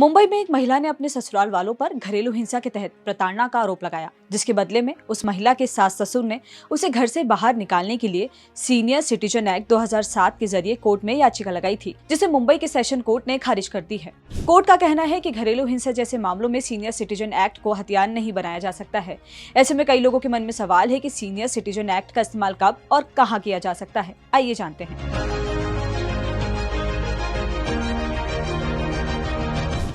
मुंबई में एक महिला ने अपने ससुराल वालों पर घरेलू हिंसा के तहत प्रताड़ना का आरोप लगाया, जिसके बदले में उस महिला के सास ससुर ने उसे घर से बाहर निकालने के लिए सीनियर सिटीजन एक्ट 2007 के जरिए कोर्ट में याचिका लगाई थी, जिसे मुंबई के सेशन कोर्ट ने खारिज कर दी है। कोर्ट का कहना है कि घरेलू हिंसा जैसे मामलों में सीनियर सिटीजन एक्ट को हथियार नहीं बनाया जा सकता है। ऐसे में कई लोगों के मन में सवाल है कि सीनियर सिटीजन एक्ट का इस्तेमाल कब और कहाँ किया जा सकता है। आइए जानते हैं।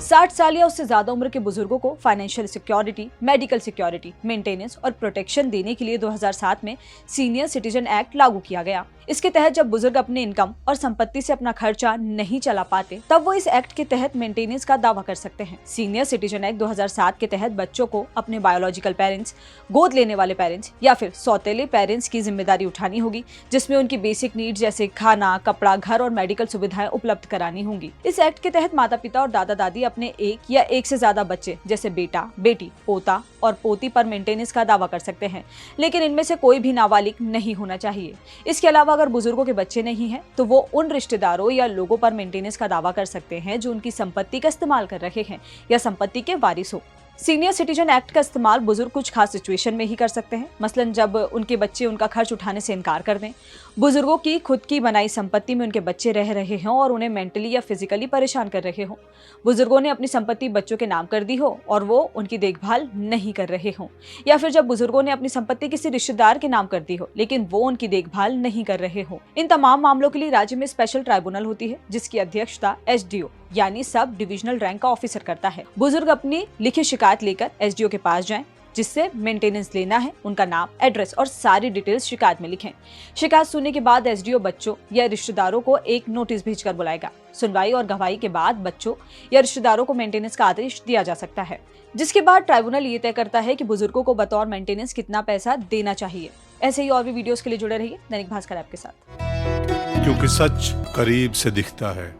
60 साल या उससे ज्यादा उम्र के बुजुर्गों को financial security, medical security, maintenance और प्रोटेक्शन देने के लिए 2007 में सीनियर सिटीजन एक्ट लागू किया गया। इसके तहत जब बुजुर्ग अपने इनकम और संपत्ति से अपना खर्चा नहीं चला पाते, तब वो इस एक्ट के तहत मेंटेनेंस का दावा कर सकते हैं। सीनियर सिटीजन एक्ट 2007 के तहत बच्चों को अपने बायोलॉजिकल पेरेंट्स, गोद लेने वाले पेरेंट्स या फिर सौतेले पेरेंट्स की जिम्मेदारी उठानी होगी, जिसमें उनकी बेसिक नीड जैसे खाना, कपड़ा, घर और मेडिकल सुविधाएं उपलब्ध करानी होंगी। इस एक्ट के तहत माता पिता और दादा दादी अपने एक या एक से ज्यादा बच्चे जैसे बेटा, बेटी, पोता और पोती पर मेंटेनेंस का दावा कर सकते हैं, लेकिन इनमें से कोई भी नाबालिग नहीं होना चाहिए। इसके अलावा अगर बुजुर्गों के बच्चे नहीं हैं, तो वो उन रिश्तेदारों या लोगों पर मेंटेनेंस का दावा कर सकते हैं जो उनकी संपत्ति का इस्तेमाल कर रहे हैं या संपत्ति के वारिस हो। सीनियर सिटीजन एक्ट का इस्तेमाल बुजुर्ग कुछ खास सिचुएशन में ही कर सकते हैं, मसलन जब उनके बच्चे उनका खर्च उठाने से इनकार कर दें, बुजुर्गों की खुद की बनाई संपत्ति में उनके बच्चे रह रहे हों और उन्हें मेंटली या फिजिकली परेशान कर रहे हों, बुजुर्गों ने अपनी संपत्ति बच्चों के नाम कर दी हो और वो उनकी देखभाल नहीं कर रहे हों, या फिर जब बुजुर्गों ने अपनी संपत्ति किसी रिश्तेदार के नाम कर दी हो लेकिन वो उनकी देखभाल नहीं कर रहे हो। इन तमाम मामलों के लिए राज्य में स्पेशल ट्राइब्यूनल होती है, जिसकी अध्यक्षता एसडीओ यानी सब डिविजनल रैंक का ऑफिसर करता है। बुजुर्ग अपनी लिखित शिकायत लेकर एसडीओ के पास जाएं, जिससे मेंटेनेंस लेना है, उनका नाम, एड्रेस और सारी डिटेल्स शिकायत में लिखें। शिकायत सुनने के बाद एसडीओ बच्चों या रिश्तेदारों को एक नोटिस भेजकर बुलाएगा। सुनवाई और गवाही के बाद बच्चों या रिश्तेदारों को मेंटेनेंस का आदेश दिया जा सकता है, जिसके बाद ट्राइब्यूनल ये तय करता है कि बुजुर्गों को बतौर मेंटेनेंस कितना पैसा देना चाहिए। ऐसे ही और भी वीडियोस के लिए जुड़े रहिए दैनिक भास्कर ऐप के साथ, क्योंकि सच करीब से दिखता है।